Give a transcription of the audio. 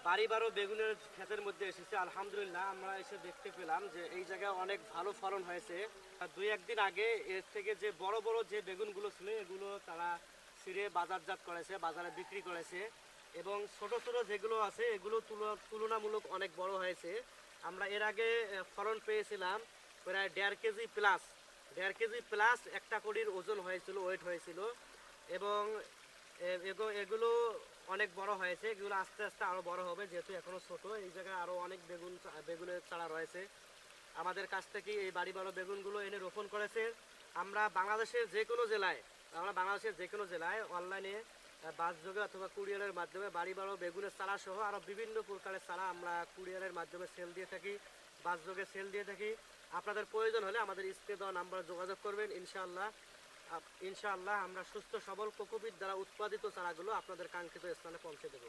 বাড়ি বারো বেগুনের ক্ষেতের মধ্যে এসেছে। আলহামদুলিল্লাহ আমরা এসে দেখতে পেলাম যে এই জায়গায় অনেক ভালো ফলন হয়েছে। আর দুই একদিন আগে এর থেকে যে বড় বড় যে বেগুনগুলো ছিল এগুলো তারা ছিঁড়ে বাজারজাত করেছে, বাজারে বিক্রি করেছে। এবং ছোট ছোট যেগুলো আছে এগুলো তুলনামূলক অনেক বড় হয়েছে। আমরা এর আগে ফলন পেয়েছিলাম প্রায় 1.5 কেজি প্লাস একটা কড়ির ওজন হয়েছিল, ওয়েট হয়েছিল। এবং এগুলো অনেক বড় হয়েছে। এগুলো আস্তে আস্তে আরো বড় হবে, যেহেতু এখনো ছোট। এই জায়গায় আরো অনেক বেগুনের চারা রয়েছে। আমাদের কাছ থেকে এই বাড়ি বড় বেগুনগুলো এনে রোপণ করেছে। আমরা বাংলাদেশের যে কোনো জেলায় অনলাইনে বাস যোগে অথবা কুরিয়ারের মাধ্যমে বাড়ি বড় বেগুনের চারা সহ আরো বিভিন্ন প্রকারের চারা আমরা কুরিয়ারের মাধ্যমে সেল দিয়ে থাকি, বাস যোগে সেল দিয়ে থাকি। আপনাদের প্রয়োজন হলে আমাদের স্ক্রিনে দেওয়া নাম্বারে যোগাযোগ করবেন। ইনশাআল্লাহ আমরা সুস্থ সবল কোকোপিট দ্বারা উৎপাদিত চারাগুলো আপনাদের কাঙ্ক্ষিত স্থানে পৌঁছে দেব।